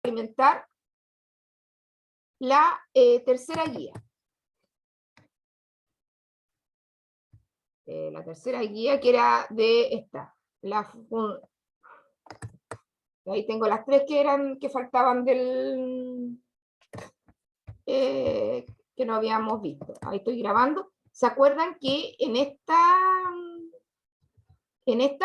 implementar la tercera guía. La tercera guía que era de esta. Ahí tengo las tres que faltaban del... que no habíamos visto. Ahí estoy grabando. ¿Se acuerdan que en esta,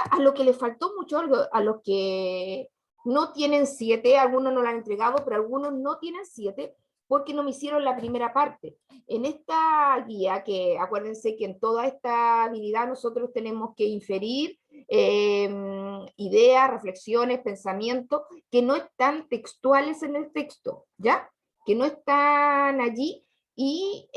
a lo que le faltó mucho, a los que no tienen 7, algunos no la han entregado, pero algunos no tienen 7, porque no me hicieron la primera parte. En esta guía, que acuérdense que en toda esta habilidad nosotros tenemos que inferir ideas, reflexiones, pensamientos, que no están textuales en el texto, ¿ya? Que no están allí, y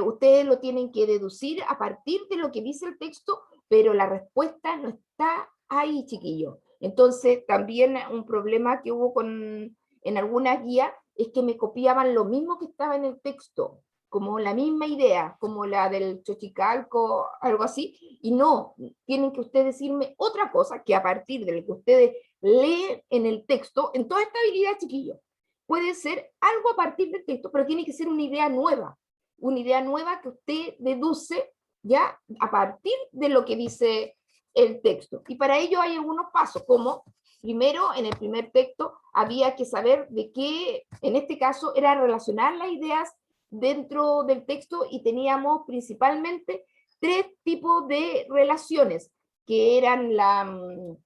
ustedes lo tienen que deducir a partir de lo que dice el texto, pero la respuesta no está ahí, chiquillos. Entonces, también un problema que hubo en algunas guías es que me copiaban lo mismo que estaba en el texto, como la misma idea, como la del Xochicalco, algo así, y no, tienen que ustedes decirme otra cosa que a partir de lo que ustedes leen en el texto, en toda esta habilidad, chiquillos, puede ser algo a partir del texto, pero tiene que ser una idea nueva que usted deduce ya a partir de lo que dice el texto. Y para ello hay algunos pasos, como primero, en el primer texto, había que saber de qué, en este caso, era relacionar las ideas dentro del texto, y teníamos principalmente 3 tipos de relaciones, que eran la, ¿no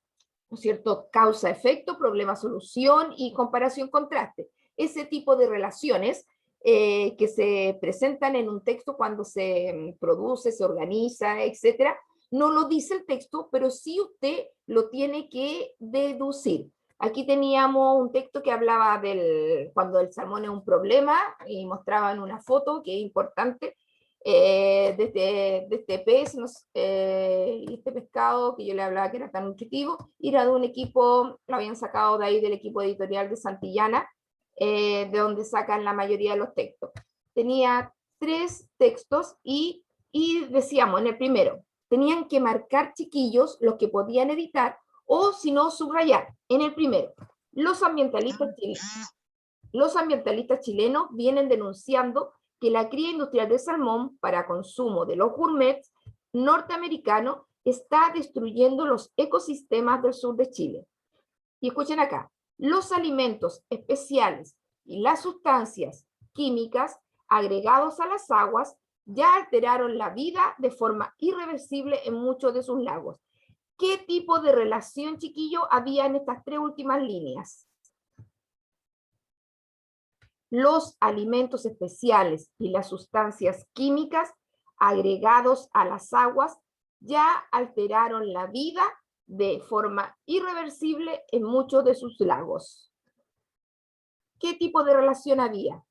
es cierto?, causa-efecto, problema-solución y comparación-contraste. Ese tipo de relaciones que se presentan en un texto cuando se produce, se organiza, etcétera, no lo dice el texto, pero sí usted lo tiene que deducir. Aquí teníamos un texto que hablaba cuando el salmón es un problema, y mostraban una foto que es importante de este pez y este pescado que yo le hablaba que era tan nutritivo, y era de un equipo, lo habían sacado de ahí del equipo editorial de Santillana, de donde sacan la mayoría de los textos. Tenía 3 textos y decíamos en el primero, tenían que marcar, chiquillos, los que podían editar, o si no, subrayar. En el primero, los ambientalistas chilenos vienen denunciando que la cría industrial de salmón para consumo de los gourmets norteamericanos está destruyendo los ecosistemas del sur de Chile. Y escuchen acá, los alimentos especiales y las sustancias químicas agregados a las aguas ya alteraron la vida de forma irreversible en muchos de sus lagos. ¿Qué tipo de relación, chiquillo, había en estas 3 últimas líneas? Los alimentos especiales y las sustancias químicas agregados a las aguas ya alteraron la vida de forma irreversible en muchos de sus lagos. ¿Qué tipo de relación había?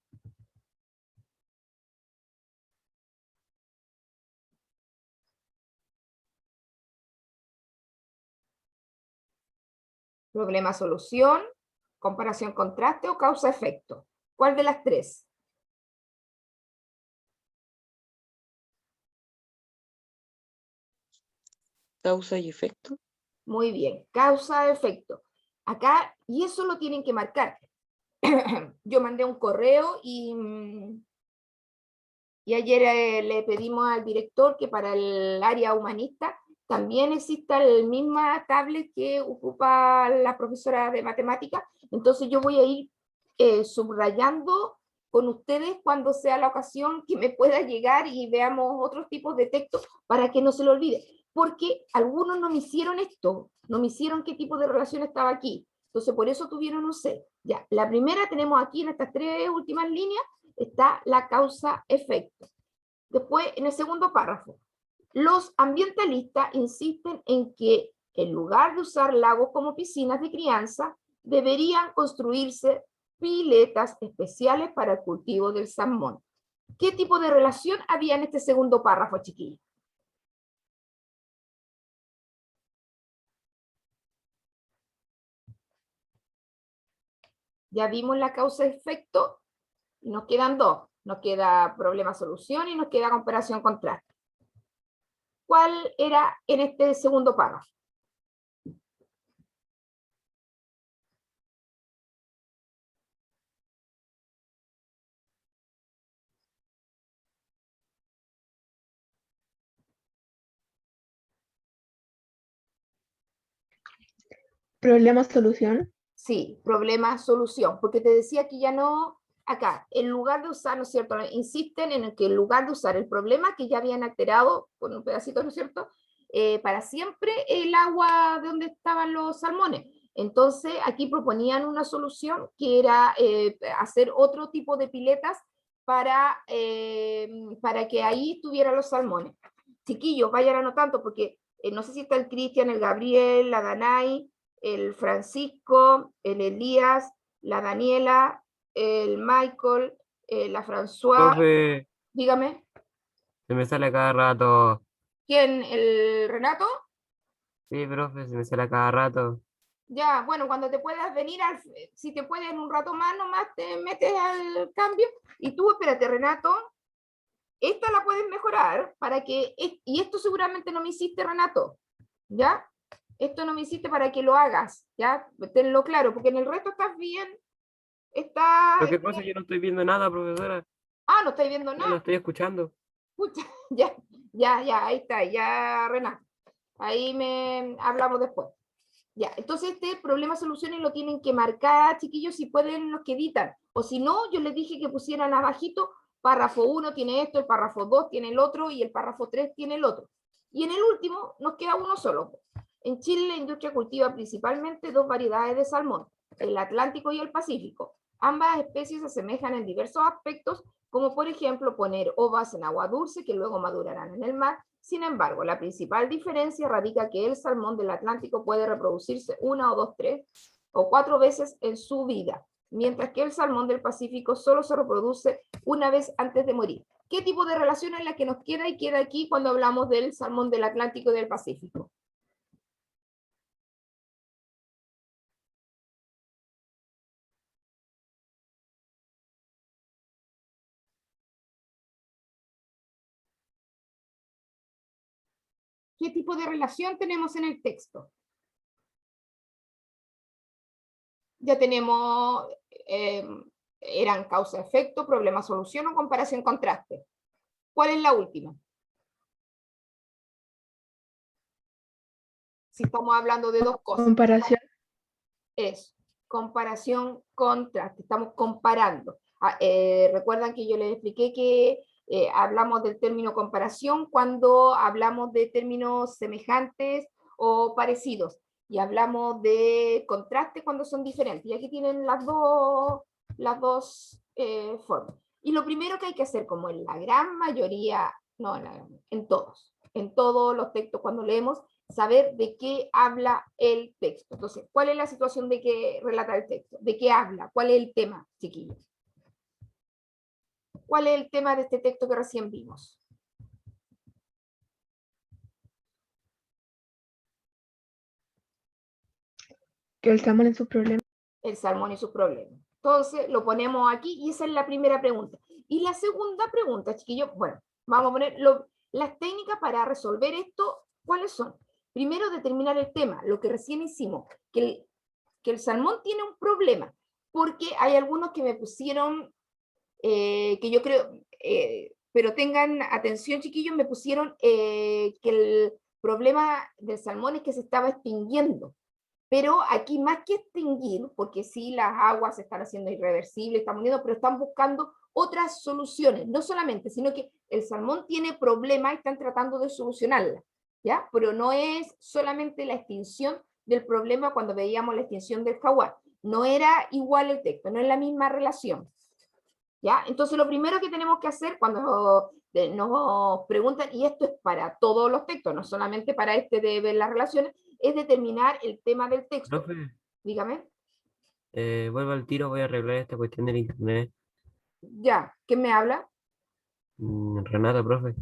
Problema-solución, comparación-contraste o causa-efecto. ¿Cuál de las 3? Causa y efecto. Muy bien, causa-efecto. Acá, y eso lo tienen que marcar. Yo mandé un correo y ayer le pedimos al director que para el área humanista también exista la misma tablet que ocupa la profesora de matemáticas. Entonces yo voy a ir subrayando con ustedes cuando sea la ocasión que me pueda llegar y veamos otros tipos de texto para que no se lo olvide. Porque algunos no me hicieron esto, no me hicieron qué tipo de relación estaba aquí. Entonces por eso tuvieron un C. Ya, la primera tenemos aquí en estas 3 últimas líneas, está la causa-efecto. Después, en el segundo párrafo, los ambientalistas insisten en que en lugar de usar lagos como piscinas de crianza, deberían construirse piletas especiales para el cultivo del salmón. ¿Qué tipo de relación había en este segundo párrafo, chiquillos? Ya vimos la causa-efecto y nos quedan 2. Nos queda problema-solución y nos queda comparación-contraste. ¿Cuál era en este segundo párrafo? Problema, solución. Sí, problema, solución, porque te decía que ya no, acá, en lugar de usar, ¿no es cierto? Insisten en que en lugar de usar el problema que ya habían alterado con un pedacito, ¿no es cierto? Para siempre el agua de donde estaban los salmones. Entonces, aquí proponían una solución que era hacer otro tipo de piletas para que ahí estuvieran los salmones. Chiquillos, vayan anotando, porque no sé si está el Cristian, el Gabriel, la Danay, el Francisco, el Elías, la Daniela, el Michael, la François, Profe, dígame, se me sale a cada rato. ¿quién? ¿El Renato? Sí, profe, se me sale a cada rato. Ya, bueno, cuando te puedas venir, si te puedes en un rato más, nomás te metes al cambio. Y tú, espérate, Renato, esta la puedes mejorar para que, y esto seguramente no me hiciste, Renato, ¿ya? Esto no me hiciste para que lo hagas, ¿ya? Tenlo claro, porque en el resto estás bien, ¿Pero qué cosa? Yo no estoy viendo nada, profesora. no estáis viendo Yo lo nada. estoy escuchando. Pucha, ya, ahí está, ya, Renato. Ahí me hablamos después. Ya, entonces este problema soluciones lo tienen que marcar, chiquillos, si pueden los que editan. O si no, yo les dije que pusieran abajito, párrafo 1 tiene esto, el párrafo 2 tiene el otro y el párrafo 3 tiene el otro. Y en el último nos queda uno solo. En Chile la industria cultiva principalmente dos variedades de salmón, el Atlántico y el Pacífico. Ambas especies se asemejan en diversos aspectos, como por ejemplo poner ovas en agua dulce que luego madurarán en el mar. Sin embargo, la principal diferencia radica que el salmón del Atlántico puede reproducirse una o dos, tres o cuatro veces en su vida, mientras que el salmón del Pacífico solo se reproduce una vez antes de morir. ¿Qué tipo de relación es la que nos queda y queda aquí cuando hablamos del salmón del Atlántico y del Pacífico? ¿Qué tipo de relación tenemos en el texto? Ya tenemos, eran causa-efecto, problema-solución o comparación-contraste. ¿Cuál es la última? Si estamos hablando de dos cosas. Comparación. Es comparación, contraste. Estamos comparando. Recuerdan que yo les expliqué que hablamos del término comparación cuando hablamos de términos semejantes o parecidos. Y hablamos de contraste cuando son diferentes. Y aquí tienen las dos formas. Y lo primero que hay que hacer, como en la gran mayoría, no, en todos los textos cuando leemos, saber de qué habla el texto. Entonces, ¿cuál es la situación de que relata el texto? ¿De qué habla? ¿Cuál es el tema, chiquillos? ¿Cuál es el tema de este texto que recién vimos? Que el salmón en sus problemas. El salmón y sus problemas. Entonces, lo ponemos aquí y esa es la primera pregunta. Y la segunda pregunta, chiquillos, bueno, vamos a poner las técnicas para resolver esto, ¿cuáles son? Primero, determinar el tema, lo que recién hicimos, que el salmón tiene un problema, porque hay algunos que me pusieron, que yo creo, pero tengan atención, chiquillos, me pusieron que el problema del salmón es que se estaba extinguiendo. Pero aquí más que extinguir, porque sí, las aguas se están haciendo irreversibles, están muriendo, pero están buscando otras soluciones, no solamente, sino que el salmón tiene problemas y están tratando de solucionarla, ¿ya? Pero no es solamente la extinción del problema cuando veíamos la extinción del jaguar, no era igual el texto, no es la misma relación, ¿ya? Entonces lo primero que tenemos que hacer cuando nos preguntan, y esto es para todos los textos, no solamente para este de ver las relaciones, es determinar el tema del texto. Profe, Dígame. vuelvo al tiro, voy a arreglar esta cuestión del internet. Ya, ¿quién me habla? Renata, profe.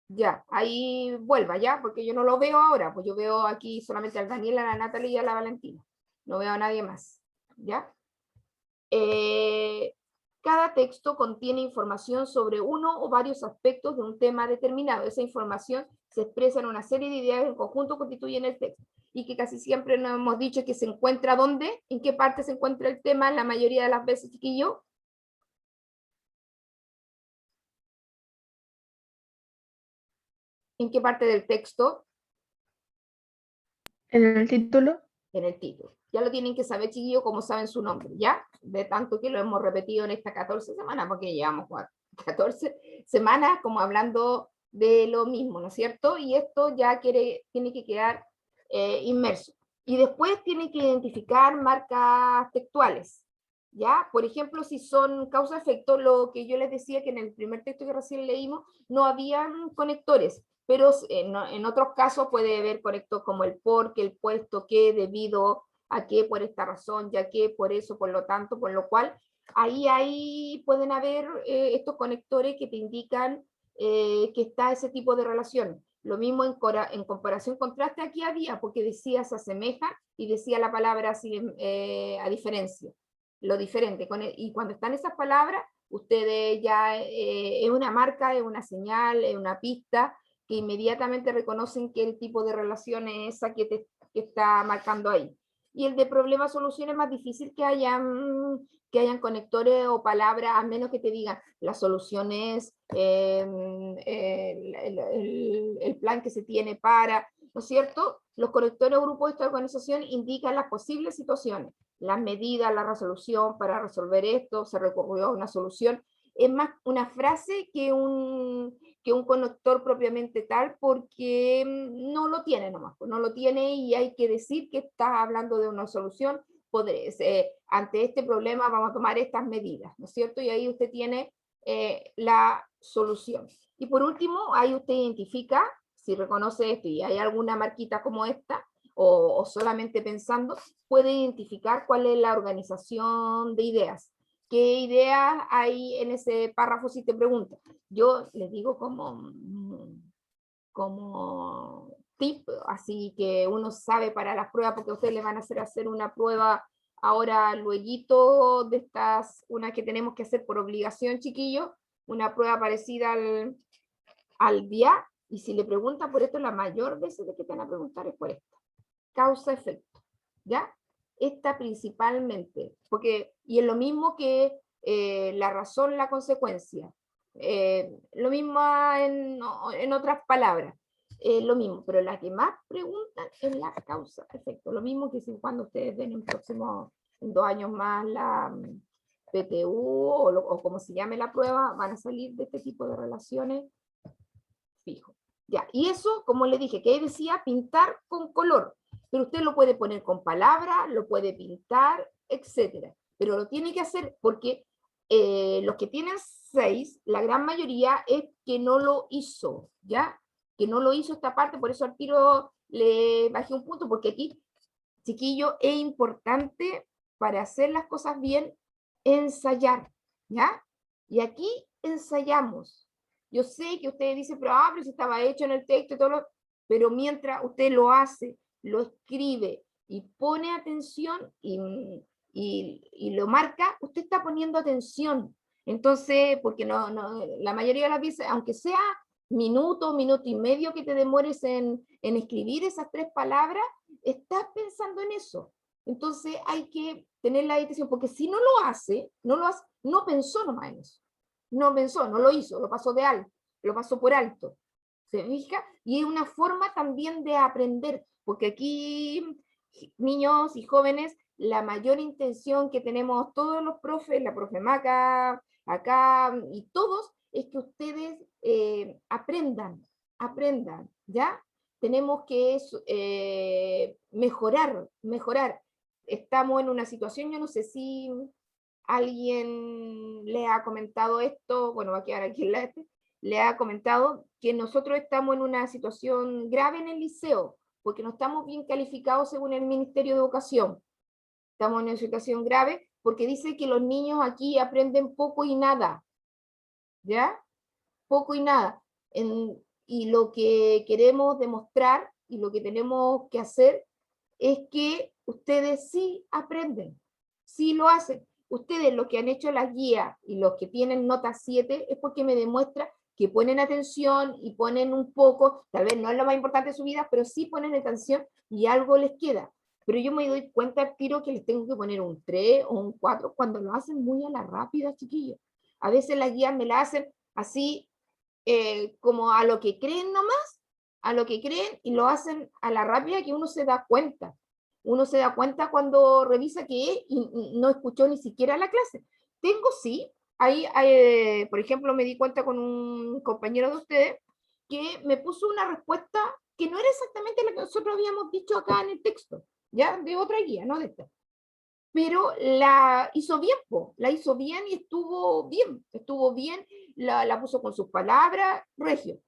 Ya, ahí vuelva, ya, porque yo no lo veo ahora, pues yo veo aquí solamente al Daniel, a la Natalia y a la Valentina. No veo a nadie más, ¿ya? Cada texto contiene información sobre uno o varios aspectos de un tema determinado. Esa información se expresa en una serie de ideas en conjunto constituyen el texto. Y que casi siempre nos hemos dicho que se encuentra dónde, en qué parte se encuentra el tema, la mayoría de las veces, chiquillo. ¿En qué parte del texto? En el título. en el título. Ya lo tienen que saber, chiquillos, como saben su nombre, ¿ya? De tanto que lo hemos repetido en estas 14 semanas, porque llevamos 14 semanas como hablando de lo mismo, ¿no es cierto? Y esto ya tiene que quedar inmerso. Y después tiene que identificar marcas textuales, ¿ya? Por ejemplo, si son causa-efecto, lo que yo les decía que en el primer texto que recién leímos, no habían conectores, pero en otros casos puede haber conectores como el por, que, el puesto, que, debido a qué, por esta razón, ya que, por eso, por lo tanto, por lo cual, ahí pueden haber estos conectores que te indican que está ese tipo de relación. Lo mismo en comparación contraste aquí había, porque decía se asemeja y decía la palabra así, a diferencia, lo diferente. Y cuando están esas palabras, ustedes ya es una marca, es una señal, es una pista, que inmediatamente reconocen que el tipo de relación es esa que está marcando ahí. Y el de problema-solución es más difícil que hayan conectores o palabras, a menos que te digan, la solución es el plan que se tiene para, ¿no es cierto? Los conectores o grupos de esta organización indican las posibles situaciones, las medidas, la resolución para resolver esto, se recurrió a una solución. Es más una frase que un conector propiamente tal, porque no lo tiene nomás, no lo tiene y hay que decir que está hablando de una solución. Ante este problema vamos a tomar estas medidas, ¿no es cierto? Y ahí usted tiene la solución. Y por último, ahí usted identifica, si reconoce esto y hay alguna marquita como esta, o solamente pensando, puede identificar cuál es la organización de ideas. ¿Qué ideas hay en ese párrafo si te pregunta? Yo les digo como tip, así que uno sabe para las pruebas, porque a ustedes les van a hacer una prueba ahora luego de estas, una que tenemos que hacer por obligación, chiquillos, una prueba parecida al día, y si le preguntan por esto, la mayor veces de que te van a preguntar es por esta, causa-efecto, ¿ya? Esta principalmente, porque, y es lo mismo que la razón, la consecuencia, lo mismo en otras palabras, lo mismo, pero la que más preguntan es la causa-efecto, lo mismo que si cuando ustedes ven en 2 años más la PTU o como se llame la prueba, van a salir de este tipo de relaciones fijo. Ya, y eso, como le dije, que decía pintar con color, pero usted lo puede poner con palabras, lo puede pintar, etcétera, pero lo tiene que hacer porque los que tienen 6, la gran mayoría es que no lo hizo, ¿ya? Que no lo hizo esta parte, por eso al tiro le bajé un punto, porque aquí, chiquillo, es importante para hacer las cosas bien, ensayar, ¿ya? Y aquí ensayamos. Yo sé que ustedes dicen, pero si estaba hecho en el texto y todo pero mientras usted lo hace, lo escribe y pone atención y lo marca, usted está poniendo atención. Entonces, porque la mayoría de las veces, aunque sea minuto y medio que te demores en escribir esas 3 palabras, estás pensando en eso. Entonces hay que tener la atención, porque si no lo hace, no pensó nomás en eso. No pensó, no lo hizo, lo pasó de alto, lo pasó por alto. ¿Se fija? Y es una forma también de aprender, porque aquí, niños y jóvenes, la mayor intención que tenemos todos los profes, la profe Maca, acá y todos, es que ustedes aprendan, ¿ya? Tenemos que mejorar. Estamos en una situación, yo no sé si alguien le ha comentado esto, bueno, va a quedar aquí le ha comentado que nosotros estamos en una situación grave en el liceo, porque no estamos bien calificados según el Ministerio de Educación. Estamos en una situación grave porque dice que los niños aquí aprenden poco y nada, ¿ya? Poco y nada. Y lo que queremos demostrar y lo que tenemos que hacer es que ustedes sí aprenden, sí lo hacen. Ustedes, los que han hecho las guías y los que tienen nota 7, es porque me demuestra que ponen atención y ponen un poco, tal vez no es lo más importante de su vida, pero sí ponen atención y algo les queda. Pero yo me doy cuenta al tiro que les tengo que poner un 3 o un 4 cuando lo hacen muy a la rápida, chiquillos. A veces las guías me la hacen así, como a lo que creen nomás, a lo que creen, y lo hacen a la rápida que uno se da cuenta. Uno se da cuenta cuando revisa qué es y no escuchó ni siquiera la clase. Tengo sí, por ejemplo, me di cuenta con un compañero de ustedes que me puso una respuesta que no era exactamente la que nosotros habíamos dicho acá en el texto, ya de otra guía, no de esta. Pero la hizo bien, la hizo bien y estuvo bien, la puso con sus palabras, regio.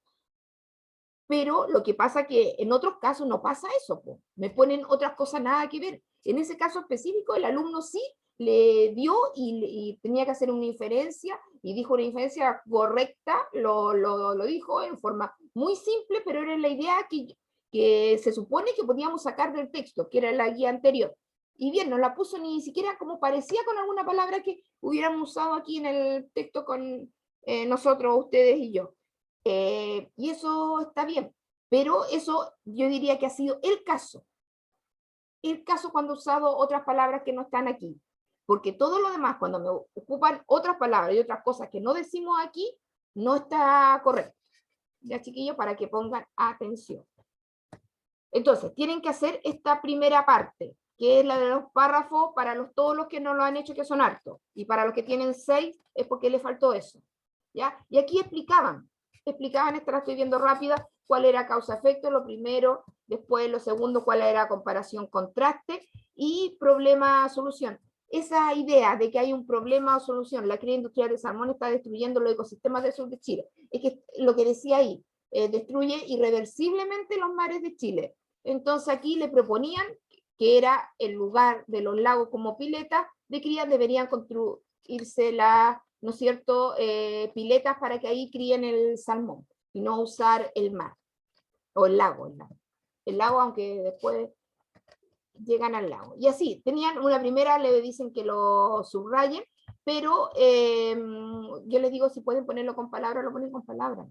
Pero lo que pasa que en otros casos no pasa eso, me ponen otras cosas nada que ver. En ese caso específico, el alumno sí le dio y tenía que hacer una inferencia, y dijo una inferencia correcta, lo dijo en forma muy simple, pero era la idea que se supone que podíamos sacar del texto, que era la guía anterior. Y bien, no la puso ni siquiera como parecía con alguna palabra que hubiéramos usado aquí en el texto con nosotros, ustedes y yo. Y eso está bien, pero eso yo diría que ha sido el caso cuando he usado otras palabras que no están aquí, porque todo lo demás, cuando me ocupan otras palabras y otras cosas que no decimos aquí, no está correcto. Ya, chiquillos, para que pongan atención. Entonces, tienen que hacer esta primera parte, que es la de los párrafos para todos los que no lo han hecho, que son hartos, y para los que tienen 6 es porque les faltó eso. ¿Ya? Y aquí explicaban, esta la estoy viendo rápida, cuál era causa-efecto, lo primero, después lo segundo, cuál era comparación-contraste, y problema-solución. Esa idea de que hay un problema o solución, la cría industrial de salmón está destruyendo los ecosistemas del sur de Chile, es que lo que decía ahí, destruye irreversiblemente los mares de Chile. Entonces aquí le proponían que era el lugar de los lagos como piletas de cría, deberían construirse ¿no es cierto?, piletas para que ahí críen el salmón y no usar el mar, o el lago, aunque después llegan al lago. Y así, tenían una primera, le dicen que lo subrayen, pero yo les digo, si pueden ponerlo con palabras, lo ponen con palabras.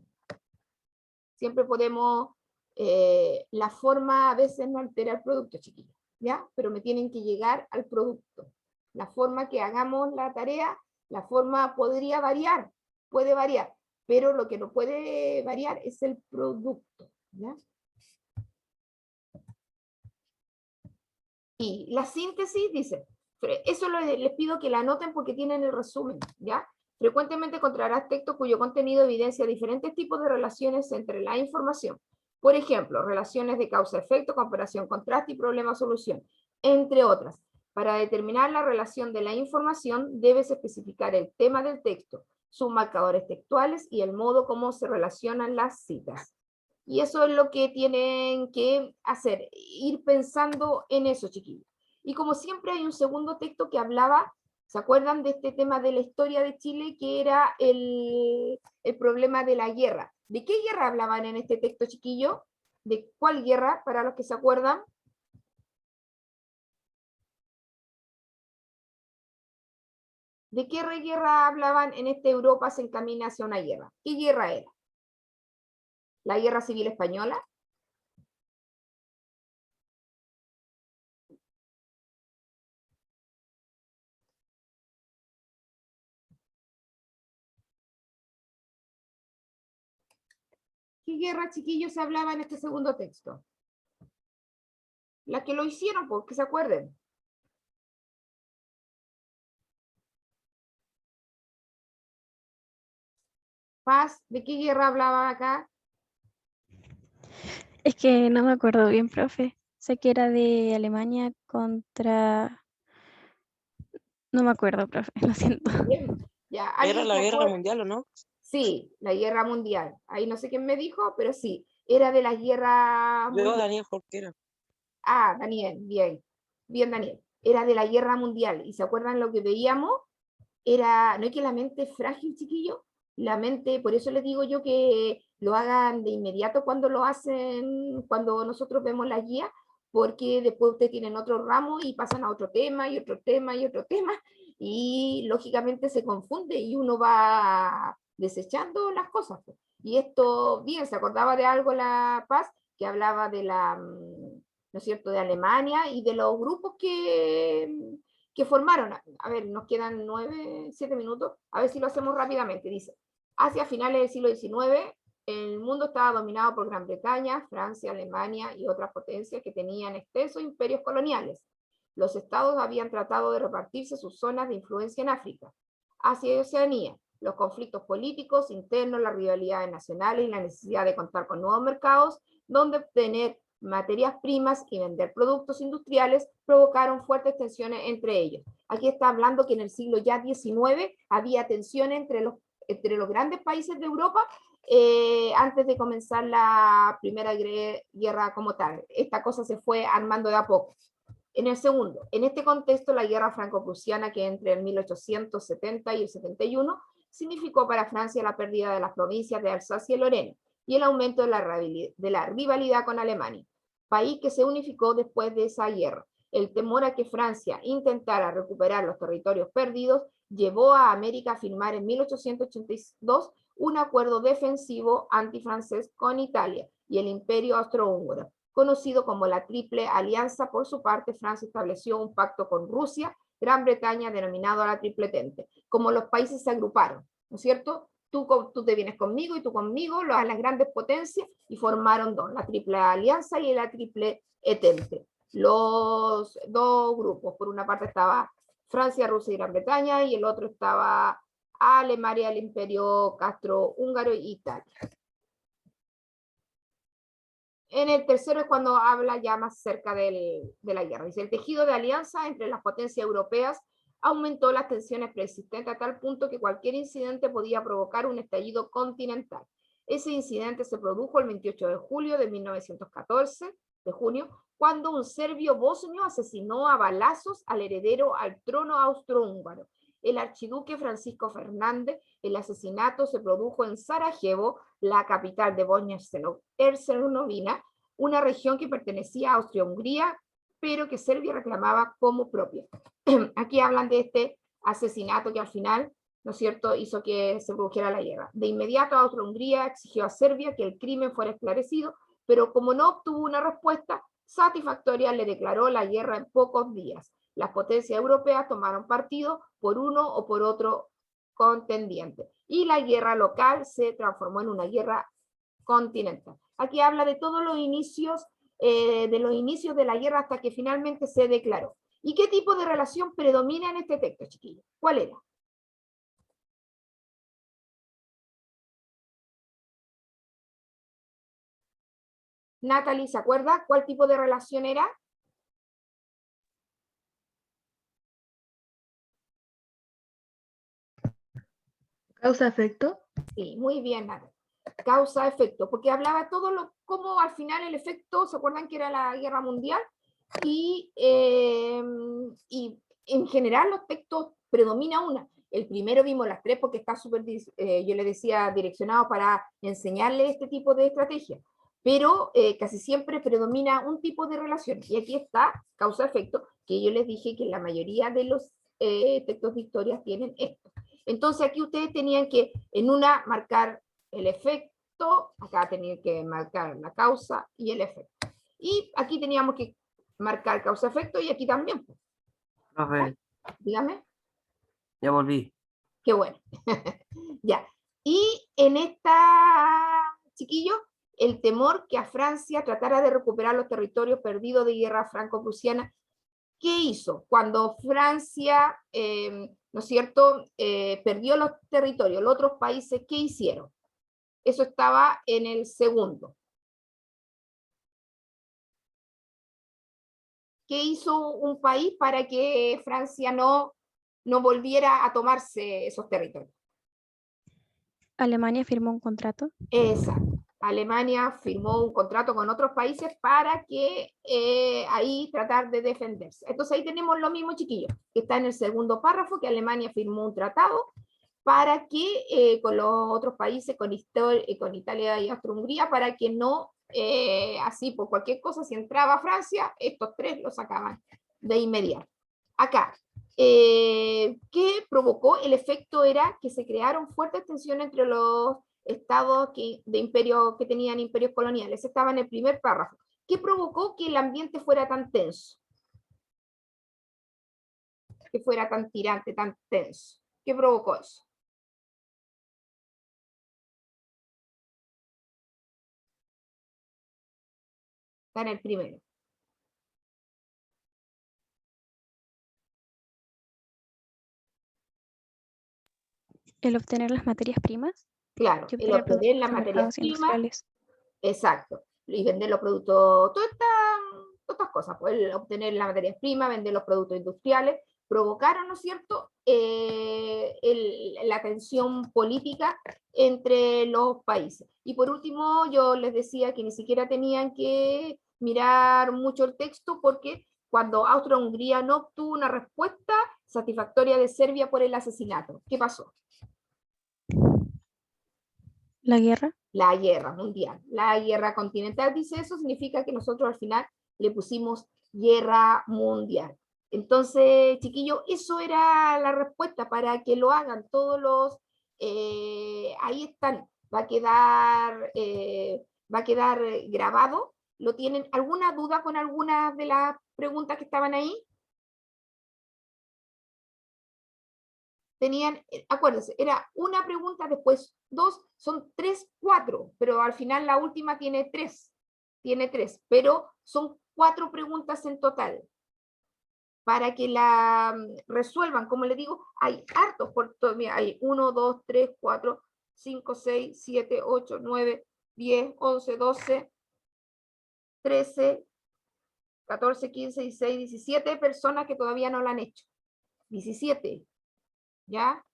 Siempre podemos, la forma a veces no altera el producto, chiquillos, ¿ya? Pero me tienen que llegar al producto. La forma que hagamos la tarea, la forma podría variar, puede variar, pero lo que no puede variar es el producto, ¿ya? Y la síntesis dice, eso les pido que la anoten porque tienen el resumen, ¿ya? Frecuentemente encontrarás textos cuyo contenido evidencia diferentes tipos de relaciones entre la información. Por ejemplo, relaciones de causa-efecto, comparación-contraste y problema-solución, entre otras. Para determinar la relación de la información, debes especificar el tema del texto, sus marcadores textuales y el modo como se relacionan las citas. Y eso es lo que tienen que hacer, ir pensando en eso, chiquillos. Y como siempre hay un segundo texto que hablaba, ¿se acuerdan de este tema de la historia de Chile, que era el problema de la guerra? ¿De qué guerra hablaban en este texto, chiquillo? ¿De cuál guerra, para los que se acuerdan? ¿De qué guerra hablaban en esta Europa se encamina hacia una guerra? ¿Qué guerra era? ¿La guerra civil española? ¿Qué guerra, chiquillos, se hablaba en este segundo texto? La que lo hicieron, porque se acuerden. Paz, ¿de qué guerra hablaba acá? Es que no me acuerdo bien, profe. Sé que era de Alemania contra... No me acuerdo, profe, lo siento. Bien. Ya, Era ¿alguien la se guerra acuerda? mundial, ¿o no? Sí, la guerra mundial. Ahí no sé quién me dijo, pero sí, era de la guerra Yo, mundial. Daniel Jorquera. Ah, Daniel, bien. Bien, Daniel. Era de la guerra mundial. ¿Y se acuerdan lo que veíamos? Era, no es que la mente es frágil, chiquillo. La mente, por eso les digo yo que lo hagan de inmediato cuando lo hacen, cuando nosotros vemos la guía, porque después ustedes tienen otro ramo y pasan a otro tema y otro tema y otro tema, y lógicamente se confunde y uno va desechando las cosas. Y esto, bien, se acordaba de algo La Paz, que hablaba de ¿no es cierto?, de Alemania y de los grupos que formaron. A ver, nos quedan 7 minutos, a ver si lo hacemos rápidamente. Dice, hacia finales del siglo XIX, el mundo estaba dominado por Gran Bretaña, Francia, Alemania y otras potencias que tenían extensos imperios coloniales. Los estados habían tratado de repartirse sus zonas de influencia en África, Asia y Oceanía. Los conflictos políticos internos, las rivalidades nacionales y la necesidad de contar con nuevos mercados donde obtener materias primas y vender productos industriales provocaron fuertes tensiones entre ellos. Aquí está hablando que en el siglo ya XIX había tensiones entre los grandes países de Europa antes de comenzar la Primera Guerra como tal. Esta cosa se fue armando de a poco. En el segundo, en este contexto, la guerra franco-prusiana, que entre el 1870 y el 71, significó para Francia la pérdida de las provincias de Alsacia y Lorena y el aumento de la rivalidad con Alemania, país que se unificó después de esa guerra. El temor a que Francia intentara recuperar los territorios perdidos llevó a América a firmar en 1882 un acuerdo defensivo antifrancés con Italia y el Imperio Austrohúngaro, conocido como la Triple Alianza. Por su parte, Francia estableció un pacto con Rusia, Gran Bretaña, denominado la Tripletente. Como los países se agruparon, ¿no es cierto? Tú te vienes conmigo y tú conmigo, las grandes potencias, y formaron dos, la Triple Alianza y la Triple Entente. Los dos grupos, por una parte estaba Francia, Rusia y Gran Bretaña, y el otro estaba Alemania, el Imperio Castro-Húngaro y Italia. En el tercero es cuando habla ya más cerca de la guerra. Dice, el tejido de alianza entre las potencias europeas aumentó las tensiones preexistentes a tal punto que cualquier incidente podía provocar un estallido continental. Ese incidente se produjo el 28 de julio de 1914, de junio, cuando un serbio bosnio asesinó a balazos al heredero al trono austrohúngaro, el archiduque Francisco Fernández. El asesinato se produjo en Sarajevo, la capital de Bosnia-Herzegovina, una región que pertenecía a Austria-Hungría, pero que Serbia reclamaba como propia. Aquí hablan de este asesinato que al final, ¿no es cierto?, hizo que se produjera la guerra. De inmediato Austria-Hungría exigió a Serbia que el crimen fuera esclarecido, pero como no obtuvo una respuesta satisfactoria, le declaró la guerra en pocos días. Las potencias europeas tomaron partido por uno o por otro contendiente, y la guerra local se transformó en una guerra continental. Aquí habla de todos los inicios, de la guerra hasta que finalmente se declaró. ¿Y qué tipo de relación predomina en este texto, chiquillos? ¿Cuál era? Natalie, ¿se acuerda cuál tipo de relación era? Causa-efecto. Sí, muy bien, Natalie. Causa-efecto, porque hablaba todo cómo al final el efecto, ¿se acuerdan que era la guerra mundial? Y en general los textos predomina una. El primero vimos las tres porque está súper, yo le decía, direccionado para enseñarle este tipo de estrategia, pero casi siempre predomina un tipo de relación. Y aquí está causa-efecto, que yo les dije que la mayoría de los textos de historia tienen esto. Entonces aquí ustedes tenían que en una marcar el efecto, acá tenían que marcar la causa y el efecto. Y aquí teníamos que marcar causa-efecto y aquí también. Profe, Dígame. ya volví. Qué bueno. Ya. Y en esta, chiquillo, el temor que a Francia tratara de recuperar los territorios perdidos de guerra franco-prusiana. ¿Qué hizo? Cuando Francia, ¿no es cierto?, perdió los territorios, los otros países, ¿qué hicieron? Eso estaba en el segundo. ¿Qué hizo un país para que Francia no volviera a tomarse esos territorios? Alemania firmó un contrato. Exacto. Alemania firmó un contrato con otros países para que ahí tratar de defenderse. Entonces ahí tenemos lo mismo, chiquillos, que está en el segundo párrafo, que Alemania firmó un tratado para que con los otros países, con Italia y Austria-Hungría, para que no, así por cualquier cosa, si entraba Francia, estos tres lo sacaban de inmediato. Acá, ¿qué provocó? El efecto era que se crearon fuertes tensiones entre los estados que tenían imperios coloniales. Estaba en el primer párrafo. ¿Qué provocó que el ambiente fuera tan tenso? Que fuera tan tirante, tan tenso. ¿Qué provocó eso? Está en el primero. El obtener las materias primas Claro, que el obtener obtener las productos materias mercados primas, industriales. exacto, y vender los productos, todas estas cosas, pues el obtener las materias primas, vender los productos industriales, provocaron, ¿no es cierto?, la tensión política entre los países. Y por último, yo les decía que ni siquiera tenían que mirar mucho el texto, porque cuando Austria-Hungría no obtuvo una respuesta satisfactoria de Serbia por el asesinato, ¿qué pasó? La guerra. La guerra mundial, la guerra continental, dice eso, significa que nosotros al final le pusimos guerra mundial. Entonces, chiquillos, eso era la respuesta para que lo hagan todos los, ahí están, va a quedar grabado. ¿Lo tienen? ¿Alguna duda con algunas de las preguntas que estaban ahí? Tenían, acuérdense, era una pregunta, después dos, son tres, cuatro, pero al final la última tiene tres, pero son 4 preguntas en total. Para que la resuelvan, como les digo, hay hartos, mira, hay 1, 2, 3, 4, 5, 6, 7, 8, 9, 10, 11, 12, 13, 14, 15, 16, 17 personas que todavía no lo han hecho. 17. ¿Ya?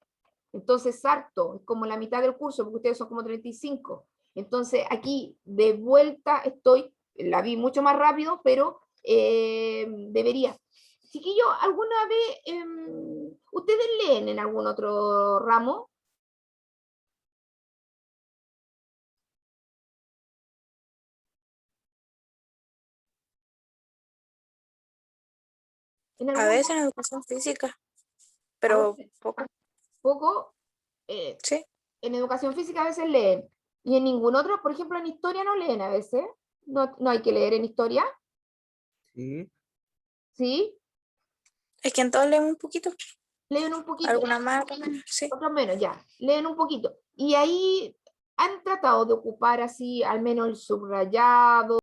Entonces, harto, es como la mitad del curso, porque ustedes son como 35. Entonces, aquí de vuelta estoy, la vi mucho más rápido, pero debería. Chiquillos, ¿alguna vez ustedes leen en algún otro ramo? ¿En A algún veces en educación física, pero veces? poco, Poco? sí. En educación física a veces leen. Y en ningún otro, por ejemplo, en historia no leen a veces. No, no hay que leer en historia, Sí. ¿sí? Es que en todos leemos un poquito, Leen un poquito. algunas más, otras menos, sí. Otros menos, ya, leen un poquito. Y ahí han tratado de ocupar así, al menos el subrayado,